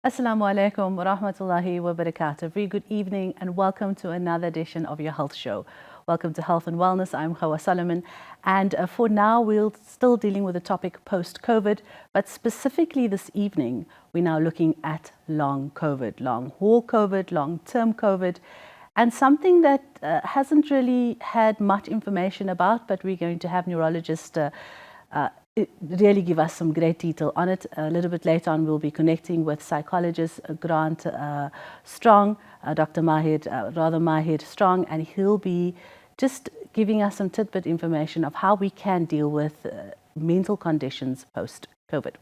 Assalamu alaikum wa rahmatullahi wa barakatuh. Very good evening and welcome to another edition of your health show. Welcome to Health and Wellness. I'm Hawa Solomon, and for now we're still dealing with the topic post-COVID, but specifically this evening we're now looking at long COVID, long haul COVID, long-term COVID, and something that hasn't really had much information about, but we're going to have neurologists really give us some great detail on it. A little bit later on, we'll be connecting with psychologist Grant Strong, Dr. Mahir Strong, and he'll be just giving us some tidbit information of how we can deal with mental conditions post-COVID.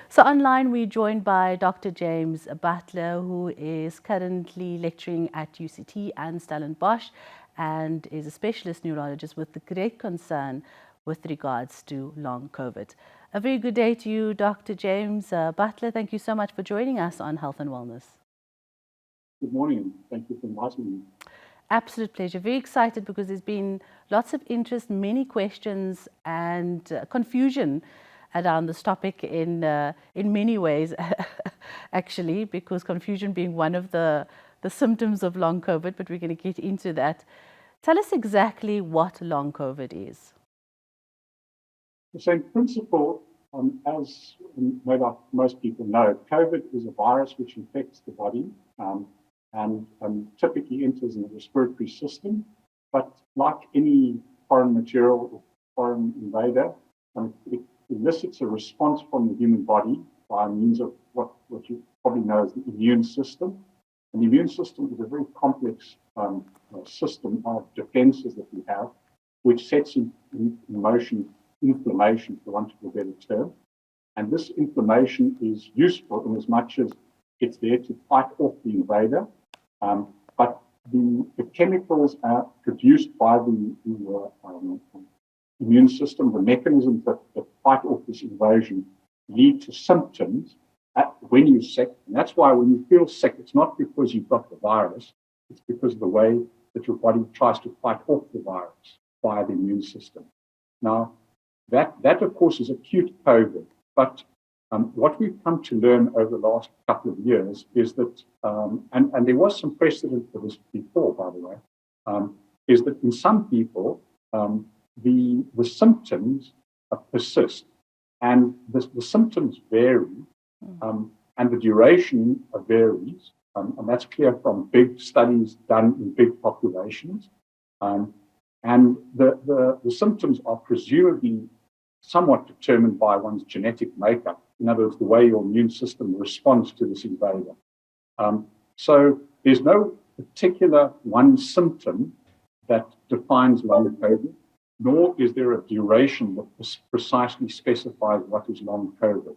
So online, we're joined by Dr. James Butler, who is currently lecturing at UCT and Stellenbosch and is a specialist neurologist with the great concern with regards to long COVID. A very good day to you, Dr. James Butler. Thank you so much for joining us on Health and Wellness. Good morning. Thank you for inviting me. Absolute pleasure. Very excited because there's been lots of interest, many questions and confusion around this topic in many ways, actually, because confusion being one of the symptoms of long COVID, but we're going to get into that. Tell us exactly what long COVID is. So in principle, as maybe most people know, COVID is a virus which infects the body and typically enters in the respiratory system. But like any foreign material or foreign invader, it elicits a response from the human body by means of what you probably know as the immune system. And the immune system is a very complex system of defenses that we have, which sets in motion inflammation, for want of a better term. And this inflammation is useful in as much as it's there to fight off the invader. But the chemicals are produced by the immune system, the mechanisms that fight off this invasion lead to symptoms when you're sick. And that's why when you feel sick, it's not because you've got the virus, it's because of the way that your body tries to fight off the virus by the immune system. Now, that of course is acute COVID, but what we've come to learn over the last couple of years is that, and there was some precedent for this before, by the way, is that in some people, the symptoms persist, and the symptoms vary, and the duration varies, and that's clear from big studies done in big populations. And the symptoms are presumably somewhat determined by one's genetic makeup. In other words, the way your immune system responds to this invader. So there's no particular one symptom that defines long COVID, nor is there a duration that precisely specifies what is long COVID.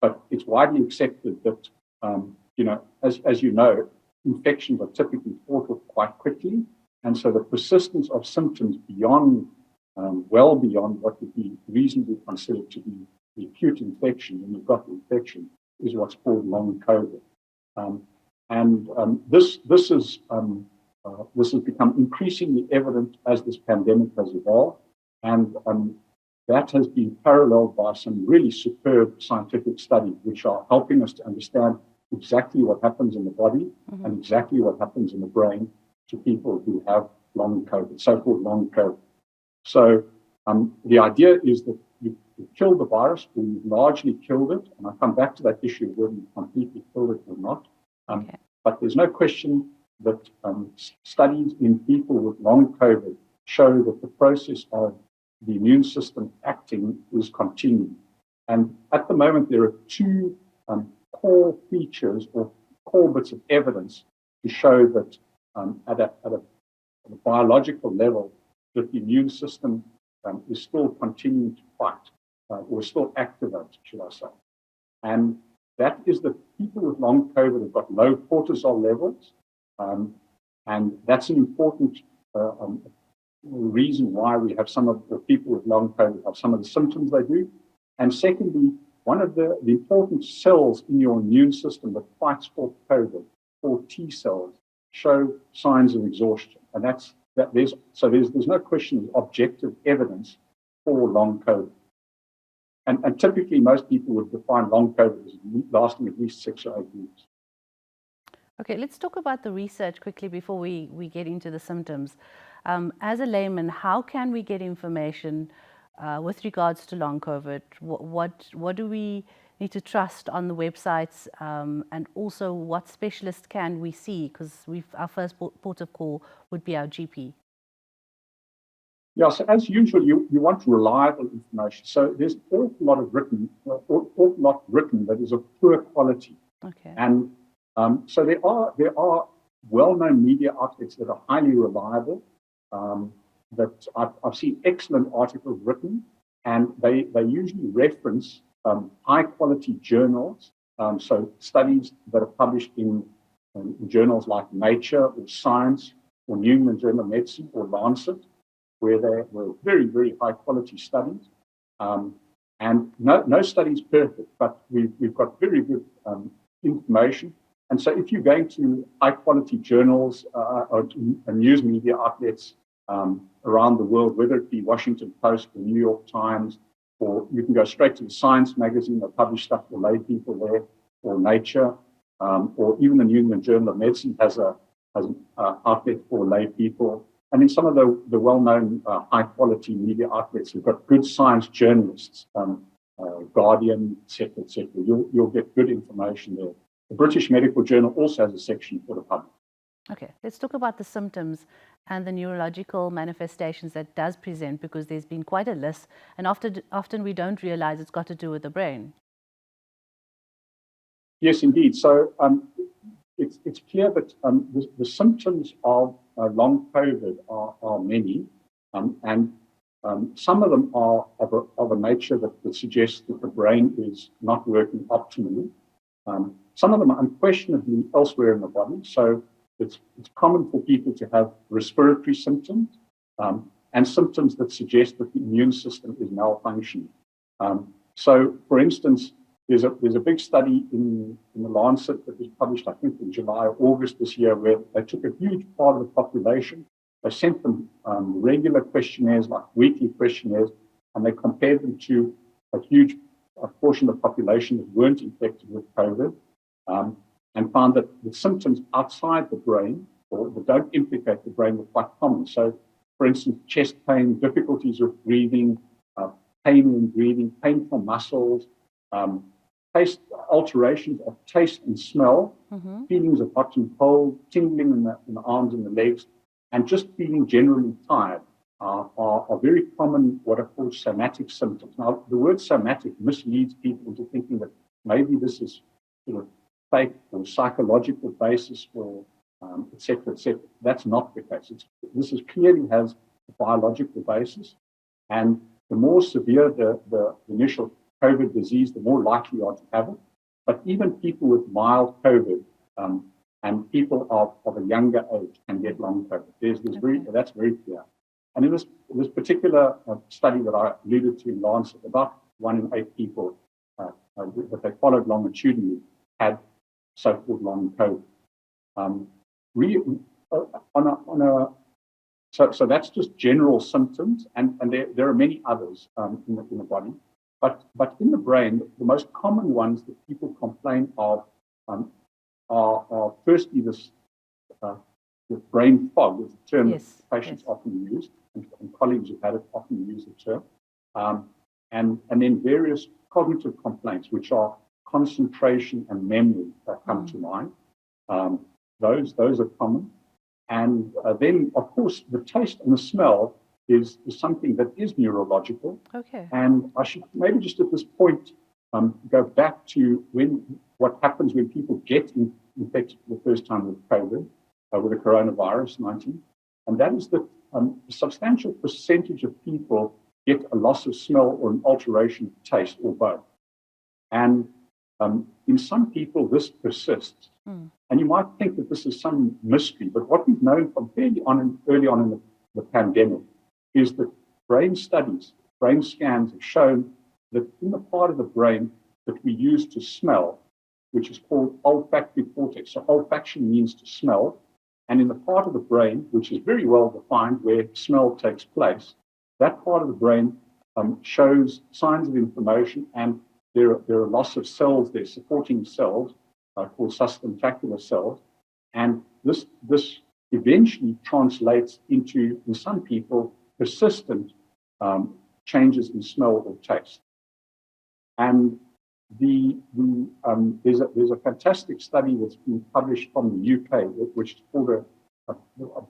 But it's widely accepted that, as you know, infections are typically fought off quite quickly. And so the persistence of symptoms well beyond what would be reasonably considered to be the acute infection, when you've got the infection, is what's called long COVID. This has become increasingly evident as this pandemic has evolved. And that has been paralleled by some really superb scientific studies, which are helping us to understand exactly what happens in the body and exactly what happens in the brain to people who have long COVID, so-called long COVID. So the idea is that you kill the virus, or you've largely killed it, and I'll come back to that issue of whether you completely killed it or not. But there's no question that studies in people with long COVID show that the process of the immune system acting is continuing. And at the moment, there are two core features or core bits of evidence to show that at a biological level, that the immune system is still continuing to fight, or still activated, should I say. And that is that people with long COVID have got low cortisol levels, and that's an important reason why we have some of the people with long COVID have some of the symptoms they do. And secondly, one of the important cells in your immune system that fights off COVID, called T cells, show signs of exhaustion. And there's no question of objective evidence for long COVID. And typically, most people would define long COVID as lasting at least 6 or 8 weeks. Okay, let's talk about the research quickly before we get into the symptoms. As a layman, how can we get information with regards to long COVID? What do we need to trust on the websites, and also what specialists can we see? Because our first port of call would be our GP. Yeah, so as usual, you want reliable information. So there's an awful lot written that is of poor quality. Okay. And so there are well-known media outlets that are highly reliable. That I've seen excellent articles written, and they usually reference high-quality journals. So studies that are published in journals like Nature or Science or New England Journal of Medicine or Lancet, where they were very, very high-quality studies. And no study is perfect, but we've got very good information. And so if you're going to high-quality journals or news media outlets around the world, whether it be Washington Post or New York Times, or you can go straight to the Science magazine that publish stuff for lay people there, or Nature, or even the New England Journal of Medicine has an outlet for lay people. And in some of the well-known high-quality media outlets, we've got good science journalists, Guardian, et cetera. You'll get good information there. The British Medical Journal also has a section for the public. Okay, let's talk about the symptoms and the neurological manifestations that does present, because there's been quite a list, and often we don't realize it's got to do with the brain. Yes, indeed. So it's clear that the symptoms of long COVID are many, and some of them are of a nature that suggests that the brain is not working optimally. Some of them are unquestionably elsewhere in the body. So it's common for people to have respiratory symptoms and symptoms that suggest that the immune system is malfunctioning. So, for instance, there's a big study in the Lancet that was published, I think, in July or August this year, where they took a huge part of the population. They sent them regular questionnaires, like weekly questionnaires, and they compared them to a huge portion of the population that weren't infected with COVID, and found that the symptoms outside the brain, or that don't implicate the brain, were quite common. So, for instance, chest pain, difficulties with breathing, pain in breathing, painful muscles, taste alterations of taste and smell, feelings of hot and cold, tingling in the arms and the legs, and just feeling generally tired are very common, what are called somatic symptoms. Now, the word somatic misleads people into thinking that maybe this is sort of fake or psychological basis or et cetera, et cetera. That's not the case. This clearly has a biological basis, and the more severe the initial COVID disease, the more likely you are to have it. But even people with mild COVID and people of a younger age can get long COVID. That's very clear. And in this particular study that I alluded to in Lancet, about 1 in 8 people that they followed longitudinally had so-called long COVID. So that's just general symptoms, and there are many others in the body. But in the brain, the most common ones that people complain of are firstly this brain fog, is the term that patients often use, and colleagues who've had it often use the term, and then various cognitive complaints, which are concentration and memory that come to mind. Those are common. And then, of course, the taste and the smell is something that is neurological. Okay. And I should maybe just at this point go back to what happens when people get infected for the first time with COVID, with the coronavirus 19. And that is that a substantial percentage of people get a loss of smell or an alteration of taste or both. And in some people, this persists. And you might think that this is some mystery, but what we've known from early on in the pandemic is that brain studies, brain scans have shown that in the part of the brain that we use to smell, which is called olfactory cortex. So olfaction means to smell. And in the part of the brain, which is very well defined where smell takes place, that part of the brain shows signs of inflammation, and there are loss of cells there, supporting cells called sustentacular cells, and this eventually translates into, in some people, persistent changes in smell or taste. And there's a fantastic study that's been published from the UK, which is called a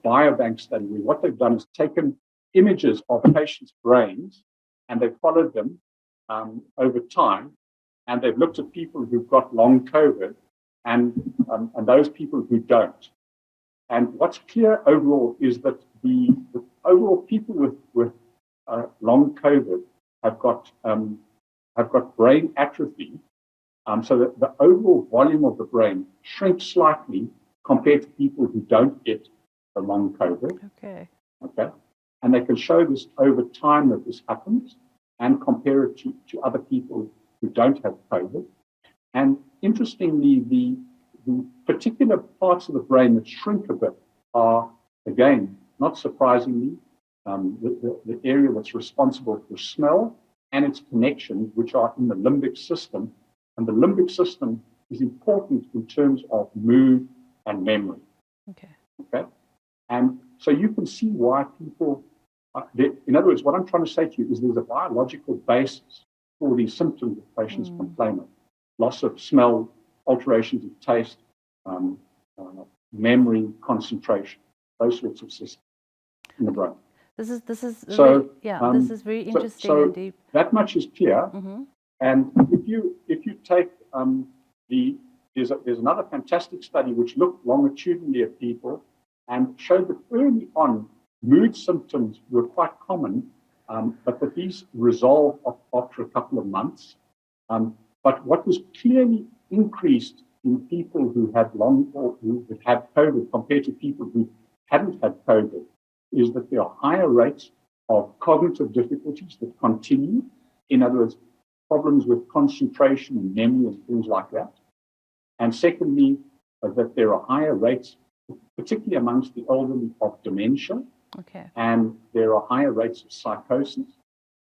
biobank study, where what they've done is taken images of patients' brains and they've followed them over time, and they've looked at people who've got long COVID and those people who don't. And what's clear overall is that the overall people with long COVID have got brain atrophy, so that the overall volume of the brain shrinks slightly compared to people who don't get the long COVID. Okay. And they can show this over time that this happens and compare it to other people who don't have COVID. And interestingly, the particular parts of the brain that shrink a bit are, again, not surprisingly, the area that's responsible for smell and its connections, which are in the limbic system. And the limbic system is important in terms of mood and memory. Okay. And so you can see why people, in other words, what I'm trying to say to you is there's a biological basis for these symptoms that patients complain of. Loss of smell, alterations of taste, memory, concentration, those sorts of systems in the brain. This is this is very interesting and deep. That much is clear. And if you take there's another fantastic study which looked longitudinally at people and showed that early on mood symptoms were quite common, but that these resolved after a couple of months. But what was clearly increased in people who had who had COVID compared to people who hadn't had COVID is that there are higher rates of cognitive difficulties that continue. In other words, problems with concentration and memory and things like that. And secondly, that there are higher rates, particularly amongst the elderly, of dementia. And there are higher rates of psychosis.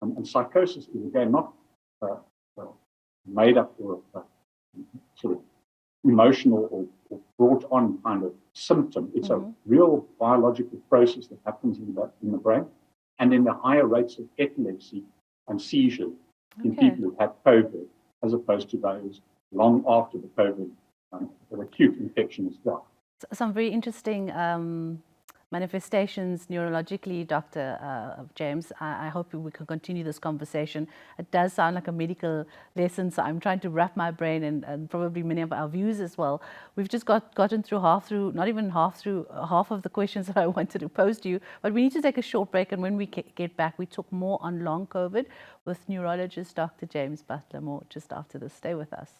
And psychosis is, again, not made up or sort of emotional or brought on kind of symptom. It's a real biological process that happens in the brain. And then the higher rates of epilepsy and seizures in people who had COVID, as opposed to those long after the COVID, the acute infection as well. Some very interesting manifestations neurologically, Dr. James. I hope we can continue this conversation. It does sound like a medical lesson, so I'm trying to wrap my brain and probably many of our viewers as well. We've just gotten through half of the questions that I wanted to pose to you, but we need to take a short break, and when we get back, we talk more on long COVID with neurologist Dr. James Butler, more just after this. Stay with us.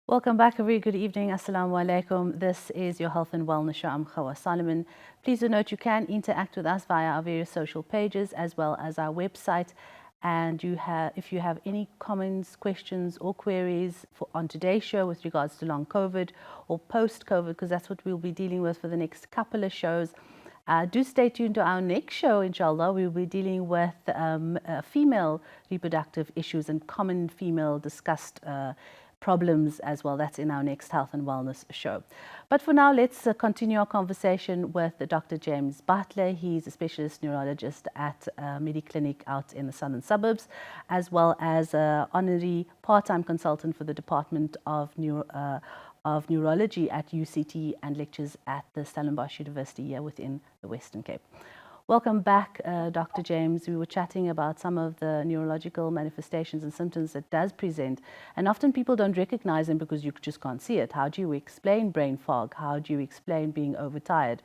Welcome back. A very good evening. Assalamu alaikum. This is your Health and Wellness Show. I'm Hawa Solomon. Please do note you can interact with us via our various social pages as well as our website. And if you have any comments, questions or queries on today's show with regards to long COVID or post-COVID, because that's what we'll be dealing with for the next couple of shows, do stay tuned to our next show, inshallah. We'll be dealing with female reproductive issues and common female discussed problems as well. That's in our next Health and Wellness show. But for now, let's continue our conversation with Dr. James Butler. He's a specialist neurologist at Mediclinic out in the southern suburbs, as well as an honorary part-time consultant for the Department of Neurology at UCT and lectures at the Stellenbosch University here within the Western Cape. Welcome back, Dr. James. We were chatting about some of the neurological manifestations and symptoms that does present, and often people don't recognize them because you just can't see it. How do you explain brain fog? How do you explain being overtired?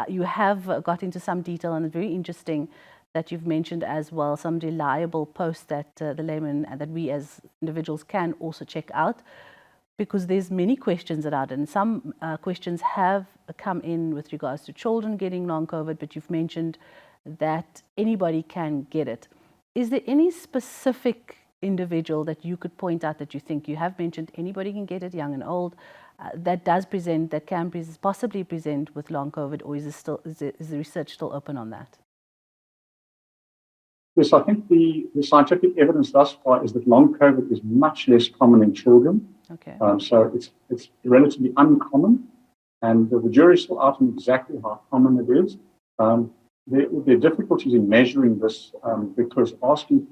You have got into some detail, and it's very interesting that you've mentioned as well some reliable posts that the layman and that we as individuals can also check out, because there's many questions about it, and some questions have come in with regards to children getting long COVID, but you've mentioned that anybody can get it. Is there any specific individual that you could point out that you think you have mentioned anybody can get it, young and old, that does present, that can possibly present with long COVID, or is the research still open on that? Yes, I think the scientific evidence thus far is that long COVID is much less common in children. Okay. So it's relatively uncommon, and the jury's still out on exactly how common it is. There are difficulties in measuring this because asking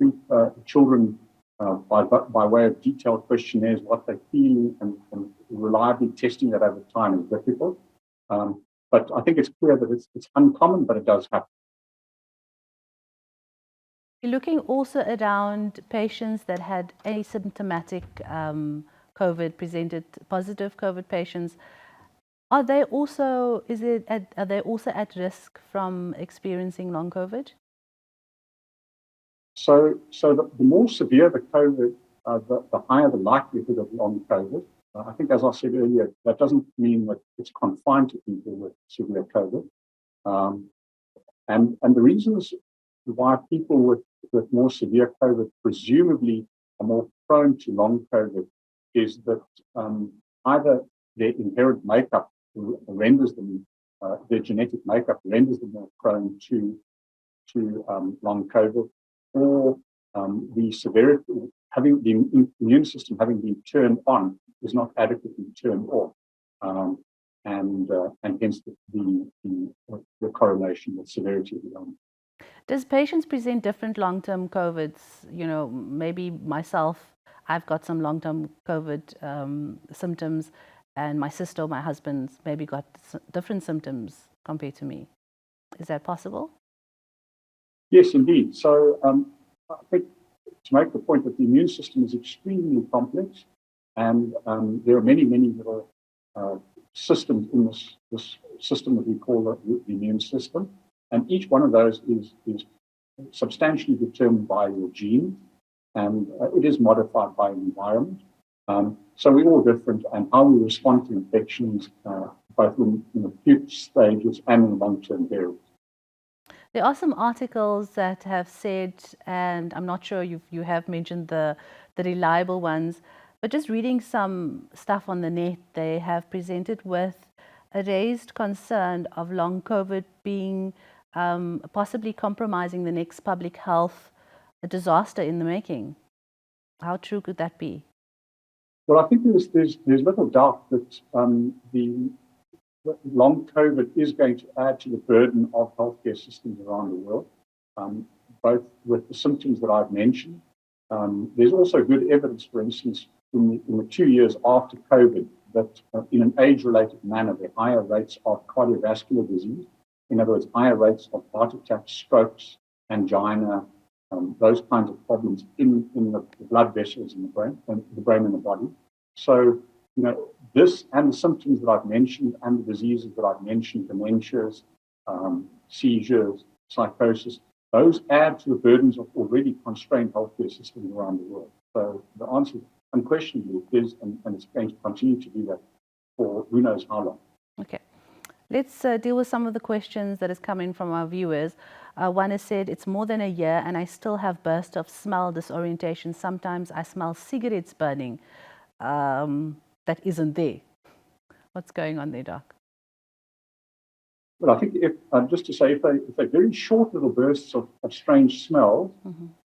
children by way of detailed questionnaires what they're feeling and reliably testing that over time is difficult. But I think it's clear that it's uncommon, but it does happen. You're looking also around patients that had asymptomatic COVID, presented positive COVID patients. Are they also at risk from experiencing long COVID? So the more severe the COVID, the higher the likelihood of long COVID. I think, as I said earlier, that doesn't mean that it's confined to people with severe COVID. And the reasons why people with more severe COVID presumably are more prone to long COVID is that either their inherent makeup renders them, their genetic makeup renders them more prone to long COVID, or the severity, having the immune system having been turned on is not adequately turned off, and hence the correlation with severity of the illness. Does patients present different long-term COVIDs? You know, maybe myself, I've got some long-term COVID symptoms, and my sister or my husband's maybe got different symptoms compared to me. Is that possible? Yes, indeed. So I think to make the point that the immune system is extremely complex, and there are many little systems in this system that we call the immune system. And each one of those is substantially determined by your gene, and it is modified by environment. So we're all different, and how we respond to infections, both in acute stages and in long-term periods. There are some articles that have said, and I'm not sure you have mentioned the reliable ones, but just reading some stuff on the net, they have presented with a raised concern of long COVID being possibly compromising the next public health disaster in the making. How true could that be? Well, I think there's little doubt that the long COVID is going to add to the burden of healthcare systems around the world, both with the symptoms that I've mentioned. There's also good evidence, for instance, in the 2 years after COVID, that in an age-related manner, there are higher rates of cardiovascular disease. In other words, higher rates of heart attacks, strokes, angina, those kinds of problems in the blood vessels in the brain and the body. So, this and the symptoms that I've mentioned and the diseases that I've mentioned, dementias, seizures, psychosis, those add to the burdens of already constrained healthcare systems around the world. So the answer unquestionably is, and it's going to continue to do that for who knows how long. Okay. Let's deal with some of the questions that is coming from our viewers. One has said, it's more than a year and I still have bursts of smell disorientation. Sometimes I smell cigarettes burning. That isn't there. What's going on there, Doc? Well, I think just to say, if they're very short little bursts of strange smells,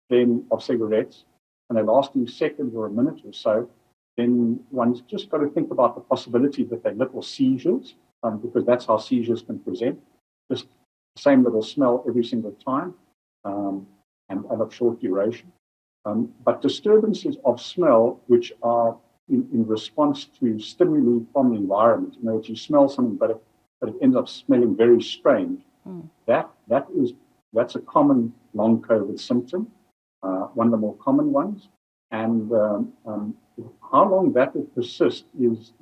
then of cigarettes, and they're lasting seconds or a minute or so, then one's just got to think about the possibility that they're little seizures, because that's how seizures can present. Just the same little smell every single time, and of short duration. But disturbances of smell, which are in response to stimuli from the environment, you smell something, but it ends up smelling very strange. That's a common long COVID symptom, one of the more common ones. And how long that will persist is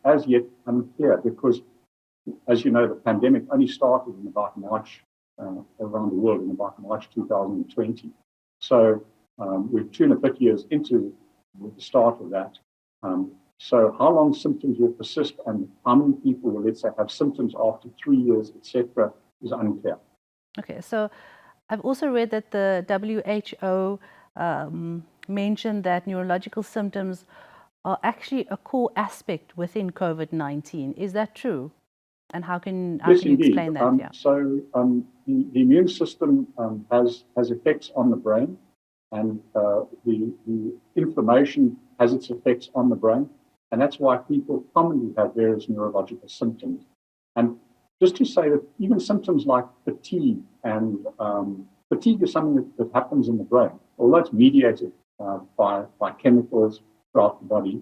as yet unclear, because, as you know, the pandemic only started in about March around the world, in about March 2020. So we're 2.5 years into the start of that. So how long symptoms will persist and how many people will, let's say, have symptoms after 3 years, etc., is unclear. Okay, so I've also read that the WHO mentioned that neurological symptoms are actually a core aspect within COVID-19. Is that true? And how can Yes, you indeed. explain that? Yeah. So the immune system has effects on the brain, and the inflammation has its effects on the brain, and that's why people commonly have various neurological symptoms. And just to say that even symptoms like fatigue, and fatigue is something that happens in the brain, although it's mediated by chemicals throughout the body.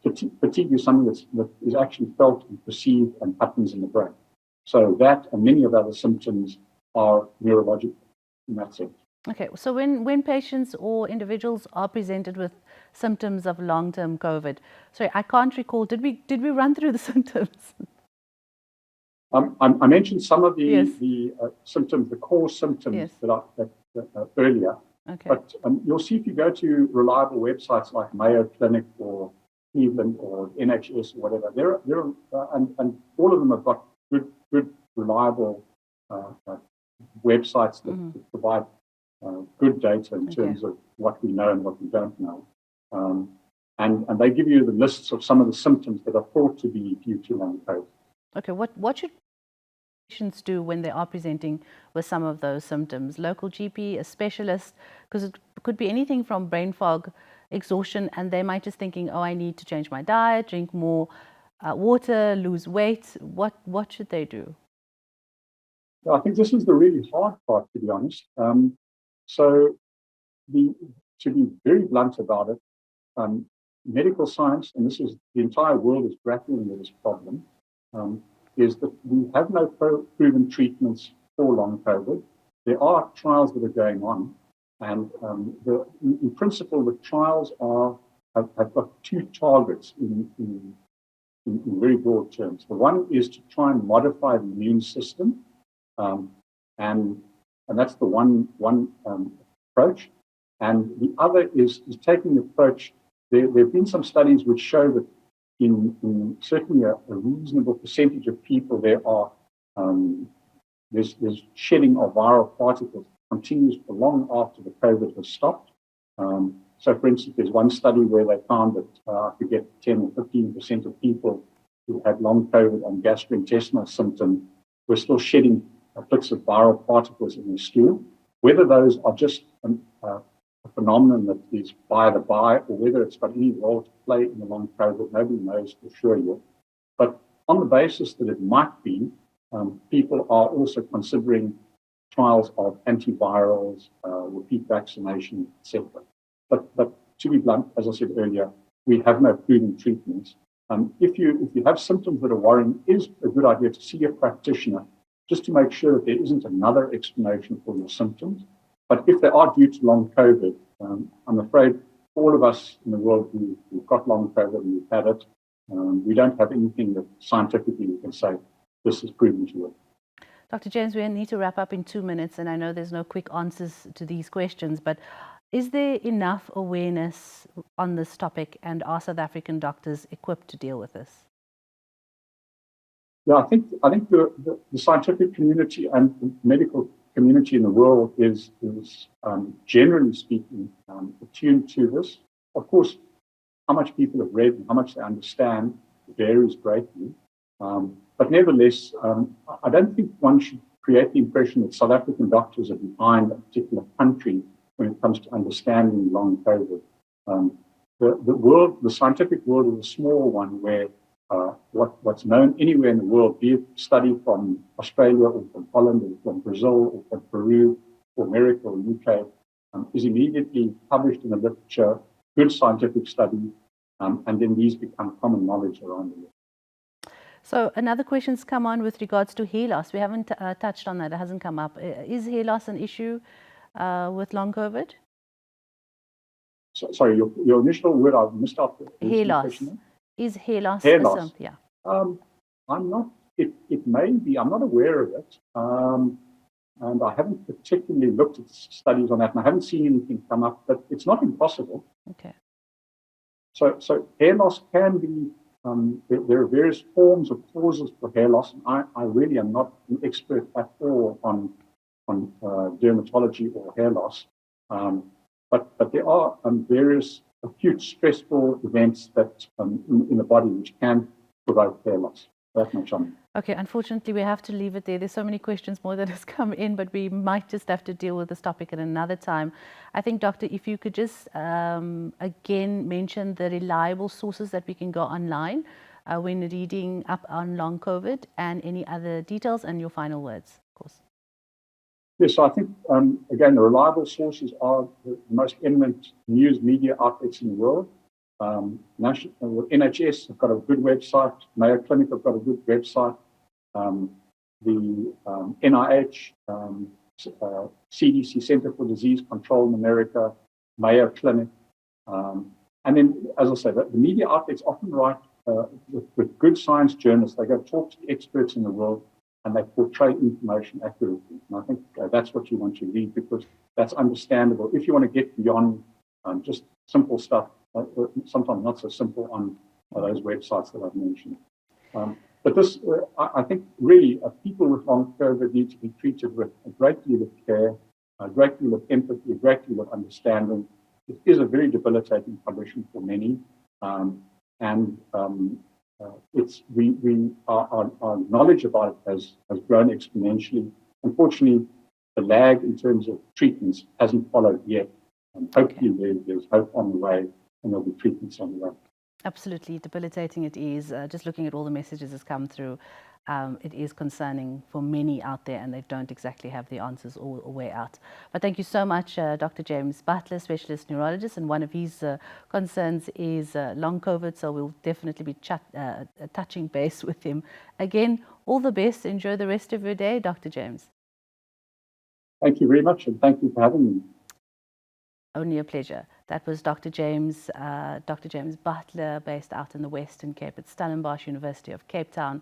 Fatigue is something that is actually felt and perceived and happens in the brain. So that and many of the other symptoms are neurological in that sense. Okay, so when patients or individuals are presented with symptoms of long-term COVID, sorry, I can't recall, did we run through the symptoms? I mentioned some of Yes. the symptoms, the core symptoms Yes. that earlier. Okay. But you'll see if you go to reliable websites like Mayo Clinic or Cleveland or NHS or whatever, and all of them have got good reliable websites that provide good data in terms of what we know and what we don't know. And they give you the lists of some of the symptoms that are thought to be due to long COVID. Okay, what should patients do when they are presenting with some of those symptoms? Local GP, a specialist, because it could be anything from brain fog, exhaustion, and they might just thinking, oh, I need to change my diet, drink more water, lose weight. What should they do? I think this is the really hard part, to be honest. So to be very blunt about it, medical science, and this is the entire world is grappling with this problem, is that we have no proven treatments for long COVID. There are trials that are going on, and in principle, the trials have got two targets in very broad terms. The one is to try and modify the immune system, and that's the one approach. And the other is taking the approach. There have been some studies which show that in certainly a reasonable percentage of people, there's shedding of viral particles continues for long after the COVID has stopped. So, for instance, there's one study where they found that I forget 10 or 15% of people who had long COVID and gastrointestinal symptoms were still shedding bits of viral particles in their stool. Whether those are just a phenomenon that is by the by, or whether it's got any role to play in the long COVID, nobody knows for sure yet. But on the basis that it might be, people are also considering trials of antivirals, repeat vaccination, etc. But to be blunt, as I said earlier, we have no proven treatments. If you have symptoms that are worrying, it is a good idea to see a practitioner just to make sure that there isn't another explanation for your symptoms. But if they are due to long COVID, I'm afraid all of us in the world who've got long COVID and we've had it, we don't have anything that scientifically we can say this is proven to work. Dr. James, we need to wrap up in 2 minutes, and I know there's no quick answers to these questions, but is there enough awareness on this topic, and are South African doctors equipped to deal with this? Yeah, I think the scientific community and the medical community in the world is generally speaking attuned to this. Of course, how much people have read and how much they understand varies greatly. But nevertheless, I don't think one should create the impression that South African doctors are behind a particular country when it comes to understanding long COVID. The scientific world is a small one where what's known anywhere in the world, be it study from Australia or from Holland or from Brazil or from Peru or America or UK, is immediately published in the literature, good scientific study, and then these become common knowledge around the world. So another question's come on with regards to hair loss. We haven't touched on that. It hasn't come up. Is hair loss an issue with long COVID? Sorry, your initial word I missed out. Hair loss. Is hair loss hair loss? Yeah. I'm not. It may be. I'm not aware of it, and I haven't particularly looked at studies on that, and I haven't seen anything come up. But it's not impossible. Okay. So hair loss can be. There are various forms of causes for hair loss, and I really am not an expert at all on dermatology or hair loss. But there are various acute stressful events that in the body which can provoke hair loss. that much on. Okay, unfortunately, we have to leave it there. There's so many questions more that has come in, but we might just have to deal with this topic at another time. I think, Doctor, if you could just again mention the reliable sources that we can go online when reading up on long COVID, and any other details, and your final words, of course. Yes, so I think, again, the reliable sources are the most eminent news media outlets in the world. NHS have got a good website. Mayo Clinic have got a good website. The NIH, CDC, Center for Disease Control in America, Mayo Clinic. And then, as I say, the media outlets often write with good science journalists. They go talk to the experts in the world, and they portray information accurately. And I think that's what you want to read, because that's understandable. If you want to get beyond just simple stuff, sometimes not so simple on those websites that I've mentioned. But this, I think, really, people with long COVID need to be treated with a great deal of care, a great deal of empathy, a great deal of understanding. It is a very debilitating condition for many, our knowledge about it has grown exponentially. Unfortunately, the lag in terms of treatments hasn't followed yet. Hopefully, there's hope on the way, and there'll be treatments on the way. Absolutely debilitating it is. Just looking at all the messages that's come through, it is concerning for many out there, and they don't exactly have the answers all the way out. But thank you so much, Dr. James Butler, specialist neurologist, and one of his concerns is long COVID, so we'll definitely be touching base with him. Again, all the best. Enjoy the rest of your day, Dr. James. Thank you very much, and thank you for having me. Only a pleasure. That was Dr. James Butler, based out in the Western Cape at Stellenbosch University of Cape Town,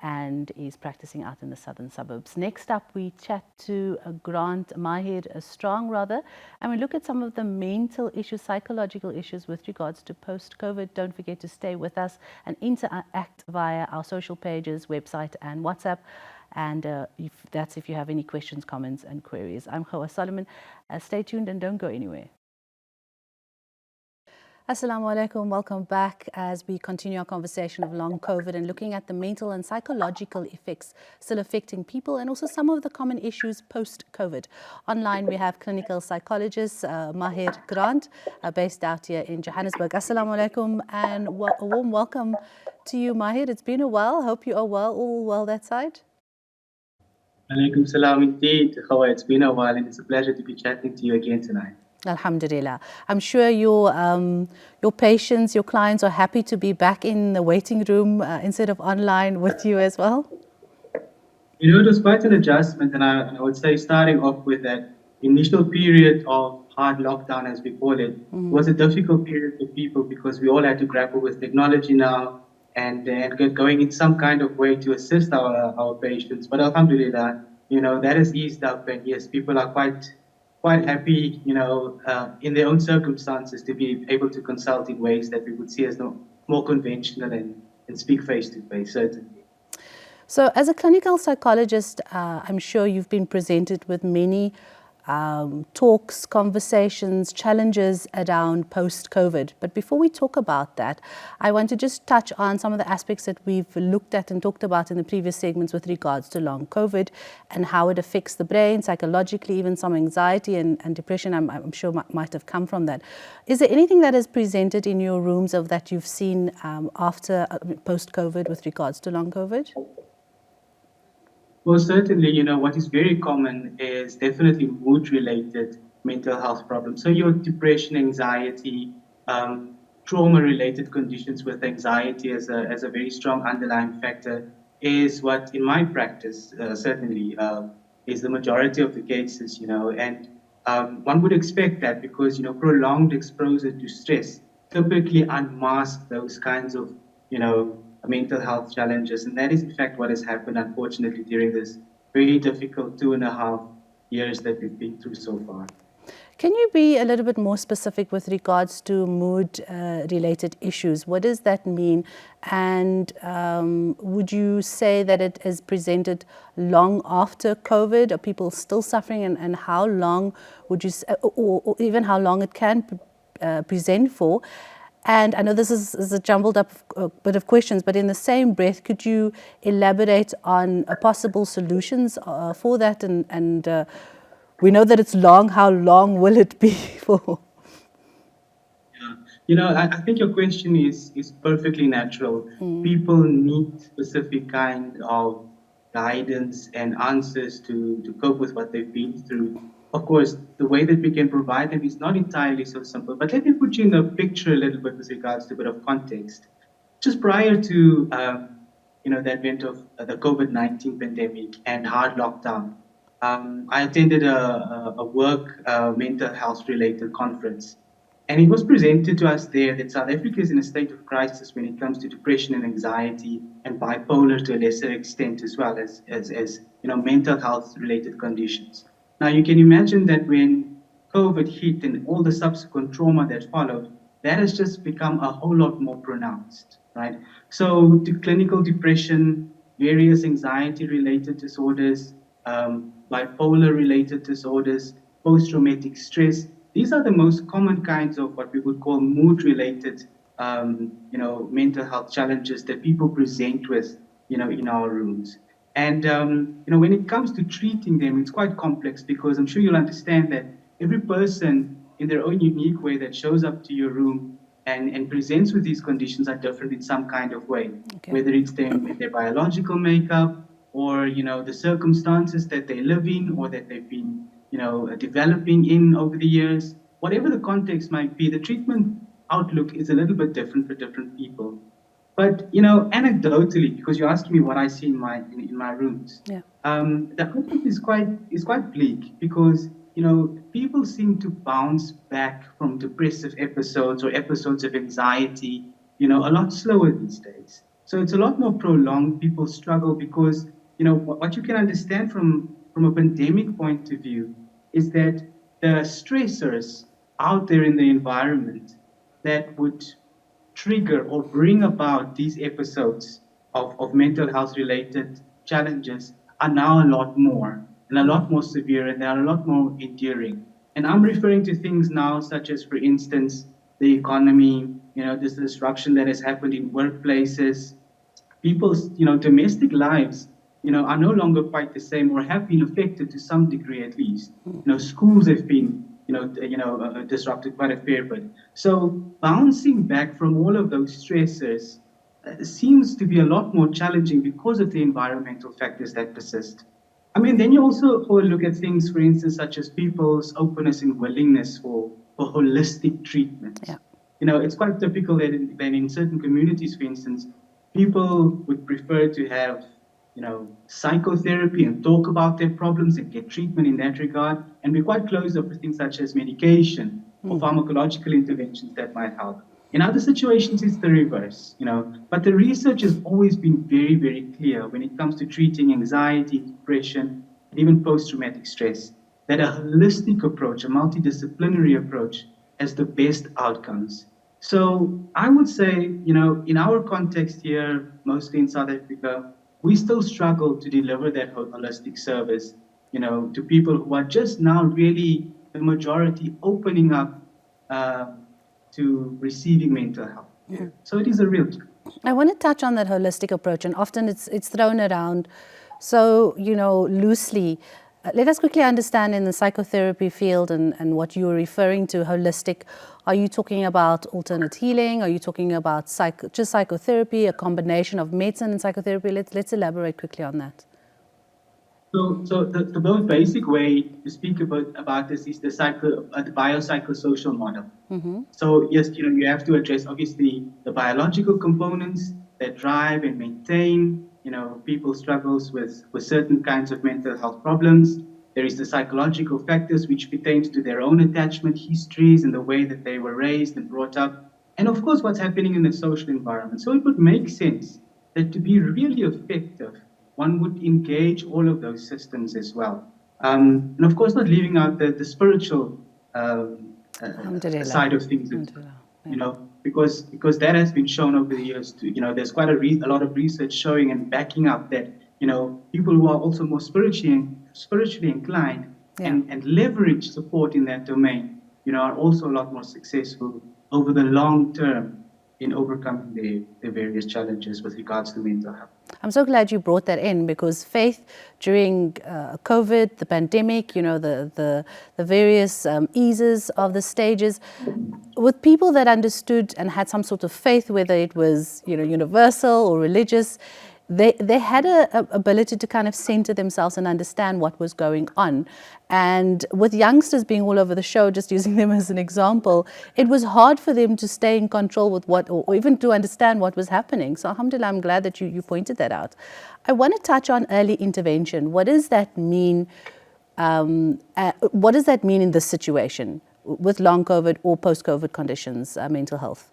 and is practicing out in the southern suburbs. Next up, we chat to Grant Mahir Strong, and we look at some of the mental issues, psychological issues with regards to post-COVID. Don't forget to stay with us and interact via our social pages, website, and WhatsApp. And if you have any questions, comments, and queries. I'm Hawa Solomon. Stay tuned and don't go anywhere. Assalamu alaikum. Welcome back as we continue our conversation of long COVID and looking at the mental and psychological effects still affecting people, and also some of the common issues post-COVID. Online, we have clinical psychologist Mahir Grant, based out here in Johannesburg. Assalamu alaikum, and a warm welcome to you, Mahir. It's been a while. Hope you are well. All well that side? Alaikum salam indeed. Hawa, it's been a while, and it's a pleasure to be chatting to you again tonight. Alhamdulillah. I'm sure your patients, your clients are happy to be back in the waiting room instead of online with you as well. You know, it was quite an adjustment, and I would say starting off with that initial period of hard lockdown, as we call it, was a difficult period for people, because we all had to grapple with technology now and get going in some kind of way to assist our patients. But alhamdulillah, you know, that has eased up, and yes, people are quite happy, you know, in their own circumstances, to be able to consult in ways that we would see as more conventional and speak face to face, certainly. So as a clinical psychologist, I'm sure you've been presented with many talks, conversations, challenges around post-COVID. But before we talk about that, I want to just touch on some of the aspects that we've looked at and talked about in the previous segments with regards to long COVID and how it affects the brain psychologically. Even some anxiety and depression, I'm sure might have come from that. Is there anything that is presented in your rooms of that you've seen after post-COVID with regards to long COVID? Well, certainly, you know, what is very common is definitely mood-related mental health problems. So your depression, anxiety, trauma-related conditions with anxiety as a very strong underlying factor is what, in my practice, certainly is the majority of the cases, you know. And one would expect that because, you know, prolonged exposure to stress typically unmask those kinds of, you know, mental health challenges. And that is, in fact, what has happened, unfortunately, during this very difficult 2.5 years that we've been through so far. Can you be a little bit more specific with regards to mood-related issues? What does that mean? And would you say that it is presented long after COVID? Are people still suffering? And how long would you, or even how long it can present for? And I know this is a jumbled up bit of questions, but in the same breath, could you elaborate on possible solutions for that? And we know that it's long. How long will it be for? I think your question is perfectly natural. People need specific kind of guidance and answers to cope with what they've been through. Of course, the way that we can provide them is not entirely so simple. But let me put you in the picture a little bit with regards to a bit of context. Just prior to the advent of the COVID-19 pandemic and hard lockdown, I attended a work mental health related conference. And it was presented to us there that South Africa is in a state of crisis when it comes to depression and anxiety and bipolar to a lesser extent as well as mental health related conditions. Now you can imagine that when COVID hit and all the subsequent trauma that followed, that has just become a whole lot more pronounced, right? So to clinical depression, various anxiety related disorders, bipolar related disorders, post-traumatic stress, these are the most common kinds of what we would call mood-related, mental health challenges that people present with, in our rooms. And, when it comes to treating them, it's quite complex because I'm sure you'll understand that every person in their own unique way that shows up to your room and presents with these conditions are different in some kind of way, whether it's their biological makeup or, the circumstances that they live in or that they've been developing in over the years. Whatever the context might be, the treatment outlook is a little bit different for different people. But anecdotally, because you're asking me what I see in my rooms, the outlook is quite bleak because people seem to bounce back from depressive episodes or episodes of anxiety, a lot slower these days. So it's a lot more prolonged. People struggle because what you can understand from a pandemic point of view is that the stressors out there in the environment that would trigger or bring about these episodes of mental health related challenges are now a lot more and a lot more severe, and they are a lot more enduring. And I'm referring to things now such as, for instance, the economy, this disruption that has happened in workplaces, people's domestic lives are no longer quite the same or have been affected to some degree at least. Schools have been disrupted quite a fair bit. So bouncing back from all of those stressors seems to be a lot more challenging because of the environmental factors that persist. I mean, then you also look at things, for instance, such as people's openness and willingness for holistic treatment. Yeah. It's quite typical that in certain communities, for instance, people would prefer to have psychotherapy and talk about their problems and get treatment in that regard, and be quite closed up with things such as medication or pharmacological interventions that might help. In other situations, it's the reverse, But the research has always been very, very clear when it comes to treating anxiety, depression, and even post-traumatic stress, that a holistic approach, a multidisciplinary approach, has the best outcomes. So I would say, in our context here, mostly in South Africa, we still struggle to deliver that holistic service, to people who are just now really the majority opening up to receiving mental health. Yeah. So it is a real challenge. I want to touch on that holistic approach, and often it's thrown around so loosely. Let us quickly understand in the psychotherapy field and what you are referring to, holistic. Are you talking about alternate healing? Are you talking about just psychotherapy, a combination of medicine and psychotherapy? Let's elaborate quickly on that. So the most basic way to speak about this is the biopsychosocial model. Mm-hmm. So yes, you have to address obviously the biological components that drive and maintain people's struggles with certain kinds of mental health problems. There is the psychological factors which pertains to their own attachment histories and the way that they were raised and brought up. And of course, what's happening in the social environment. So it would make sense that to be really effective, one would engage all of those systems as well. And of course, not leaving out the spiritual side of things, because that has been shown over the years too. There's quite a lot of research showing and backing up that, people who are also more spiritually inclined and leverage support in that domain, are also a lot more successful over the long term in overcoming their various challenges with regards to mental health. I'm so glad you brought that in, because faith during COVID, the pandemic, the various eases of the stages, with people that understood and had some sort of faith, whether it was universal or religious, they had a ability to kind of center themselves and understand what was going on. And with youngsters being all over the show, just using them as an example, it was hard for them to stay in control with what, or even to understand what was happening. So alhamdulillah, I'm glad that you pointed that out. I want to touch on early intervention. What does that mean? What does that mean in this situation with long COVID or post-COVID conditions, mental health?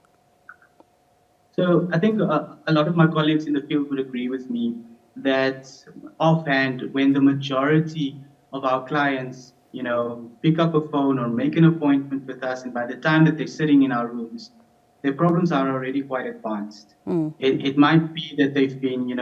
So I think a lot of my colleagues in the field would agree with me that offhand, when the majority of our clients, pick up a phone or make an appointment with us, and by the time that they're sitting in our rooms, their problems are already quite advanced. It might be that they've been,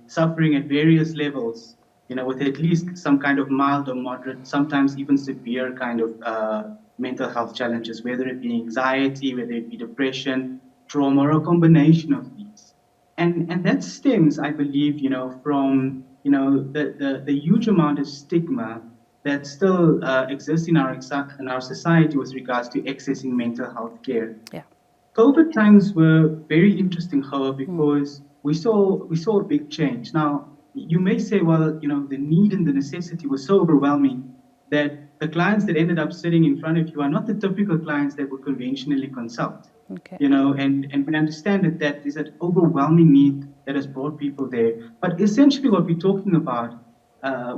suffering at various levels, with at least some kind of mild or moderate, sometimes even severe kind of mental health challenges, whether it be anxiety, whether it be depression, trauma, or a combination of these. And that stems, I believe, from the huge amount of stigma that still exists in our society with regards to accessing mental health care. Yeah. COVID times were very interesting, however, because we saw a big change. Now, you may say, well, the need and the necessity was so overwhelming that the clients that ended up sitting in front of you are not the typical clients that would conventionally consult. Okay. And we understand that there's an overwhelming need that has brought people there. But essentially what we're talking about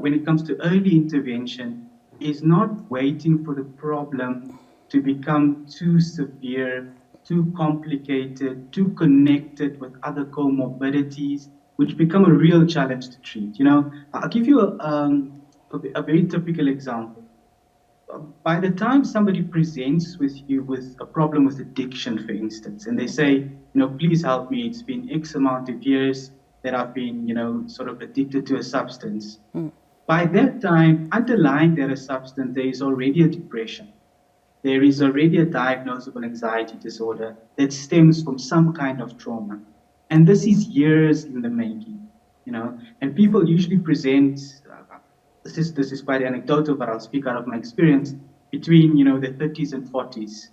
when it comes to early intervention is not waiting for the problem to become too severe, too complicated, too connected with other comorbidities, which become a real challenge to treat. I'll give you a very typical example. By the time somebody presents with you with a problem with addiction, for instance, and they say, please help me, it's been X amount of years that I've been, sort of addicted to a substance. By that time, underlying that substance, there is already a depression. There is already a diagnosable anxiety disorder that stems from some kind of trauma. And this is years in the making, and people usually present, this is quite anecdotal, but I'll speak out of my experience, between, the 30s and 40s,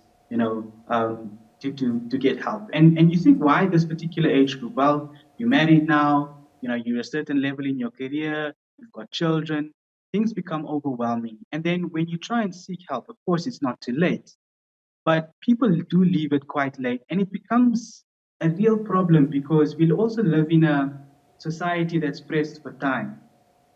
to get help. And you think, why this particular age group? Well, you're married now, you're a certain level in your career, you've got children, things become overwhelming. And then when you try and seek help, of course, it's not too late, but people do leave it quite late. And it becomes a real problem because we'll also live in a society that's pressed for time,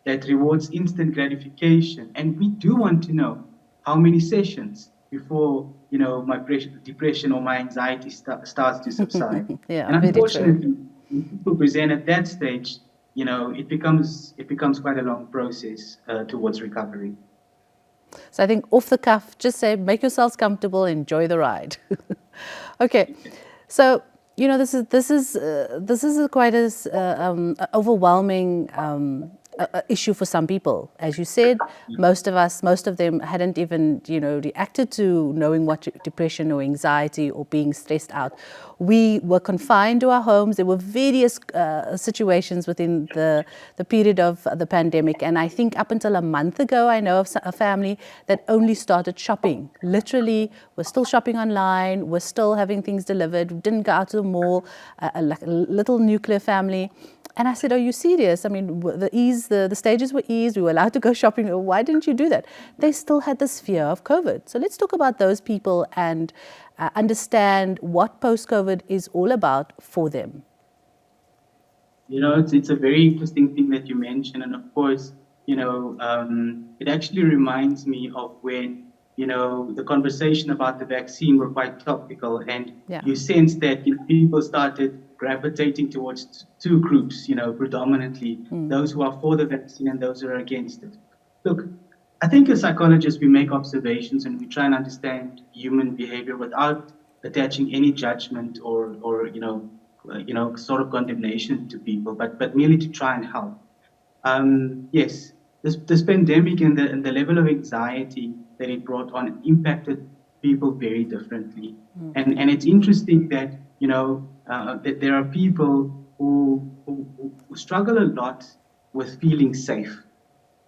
that rewards instant gratification. And we do want to know how many sessions before, my depression or my anxiety starts to subside. Yeah, and very unfortunately, when people present at that stage, it becomes quite a long process towards recovery. So I think off the cuff, just say, make yourselves comfortable, enjoy the ride. Okay, so this is quite as overwhelming issue for some people. As you said, most of them hadn't even reacted to knowing what depression or anxiety or being stressed out. We were confined to our homes. There were various situations within the period of the pandemic, and I think up until a month ago, I know of a family that only started shopping. Literally, we're still shopping online. We're still having things delivered. Didn't go out to the mall. Like a little nuclear family. And I said, are you serious? I mean, the stages were eased. We were allowed to go shopping. Why didn't you do that? They still had this fear of COVID. So let's talk about those people and understand what post-COVID is all about for them. It's a very interesting thing that you mentioned. And of course, it actually reminds me of when, the conversation about the vaccine were quite topical. And you sense that people started gravitating towards two groups, predominantly those who are for the vaccine and those who are against it. Look, I think as psychologists, we make observations and we try and understand human behavior without attaching any judgment or sort of condemnation to people, but merely to try and help. Yes, this pandemic and the level of anxiety that it brought on impacted people very differently. And it's interesting that, that there are people who struggle a lot with feeling safe.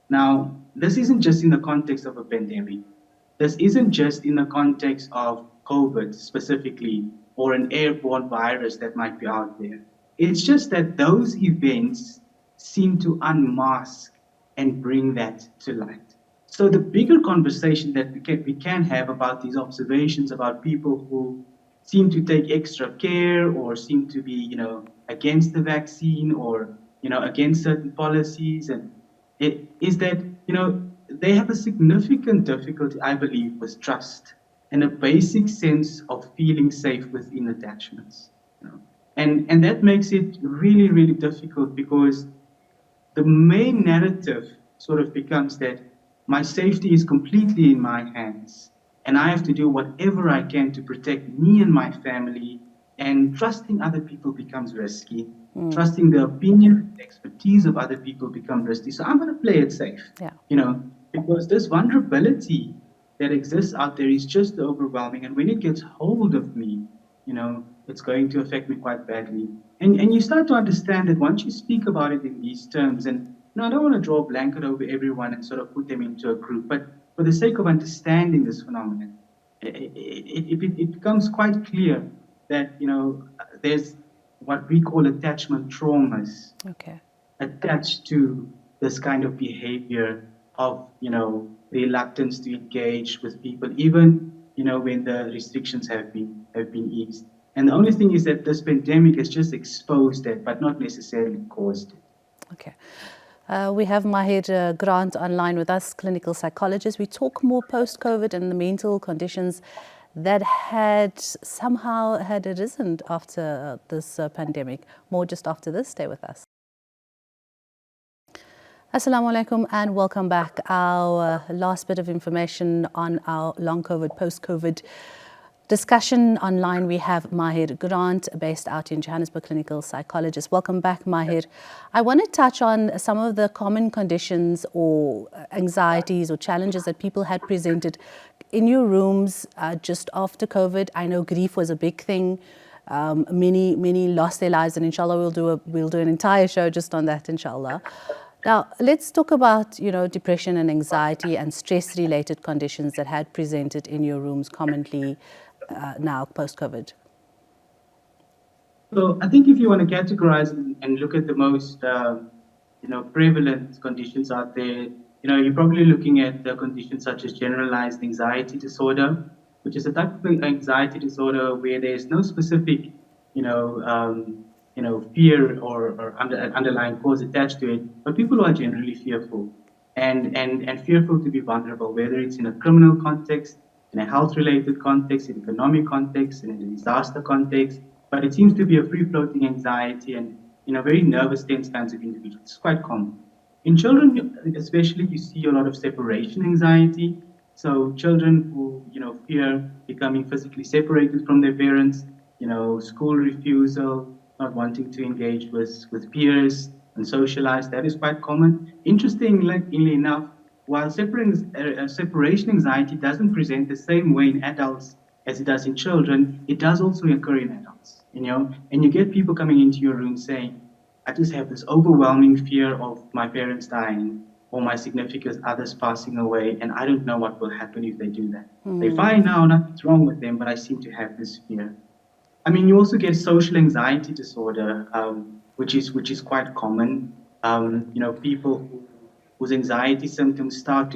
Now, this isn't just in the context of a pandemic. This isn't just in the context of COVID specifically or an airborne virus that might be out there. It's just that those events seem to unmask and bring that to light. So the bigger conversation that we can have about these observations about people who seem to take extra care or seem to be, against the vaccine or, against certain policies, and it is that, they have a significant difficulty, I believe, with trust and a basic sense of feeling safe within attachments. And that makes it really, really difficult because the main narrative sort of becomes that my safety is completely in my hands and I have to do whatever I can to protect me and my family, and trusting other people becomes risky. Trusting the opinion and expertise of other people becomes risky. So I'm going to play it safe, because this vulnerability that exists out there is just overwhelming. And when it gets hold of me, it's going to affect me quite badly. And you start to understand that once you speak about it in these terms, and I don't want to draw a blanket over everyone and sort of put them into a group, but for the sake of understanding this phenomenon, it becomes quite clear that, there's what we call attachment traumas attached to this kind of behavior of, reluctance to engage with people, even, when the restrictions have been eased. And the only thing is that this pandemic has just exposed that, but not necessarily caused it. Okay. We have Mahir Grant online with us, clinical psychologist. We talk more post-COVID and the mental conditions that had somehow had arisen after this pandemic. More just after this. Stay with us. Assalamu alaikum and welcome back. Our last bit of information on our long COVID, post-COVID discussion online. We have Mahir Grant, based out in Johannesburg, clinical psychologist. Welcome back, Mahir. I want to touch on some of the common conditions or anxieties or challenges that people had presented in your rooms just after COVID. I know grief was a big thing. Many lost their lives, and inshallah we'll do an entire show just on that, inshallah. Now, let's talk about, depression and anxiety and stress-related conditions that had presented in your rooms commonly now, post-COVID. So I think if you want to categorize and look at the most, prevalent conditions out there, you're probably looking at the conditions such as generalized anxiety disorder, which is a type of anxiety disorder where there's no specific, fear or underlying cause attached to it, but people are generally fearful and fearful to be vulnerable, whether it's in a criminal context, in a health-related context, in economic context, in a disaster context. But it seems to be a free-floating anxiety and, very nervous, tense kinds of individuals. It's quite common. In children, especially, you see a lot of separation anxiety. So children who, fear becoming physically separated from their parents, school refusal, not wanting to engage with peers and socialize, that is quite common. Interestingly enough, while separation anxiety doesn't present the same way in adults as it does in children, it does also occur in adults, and you get people coming into your room saying, I just have this overwhelming fear of my parents dying or my significant others passing away, and I don't know what will happen if they do that. They're fine now, nothing's wrong with them, but I seem to have this fear. I mean, you also get social anxiety disorder, which is quite common. People whose anxiety symptoms start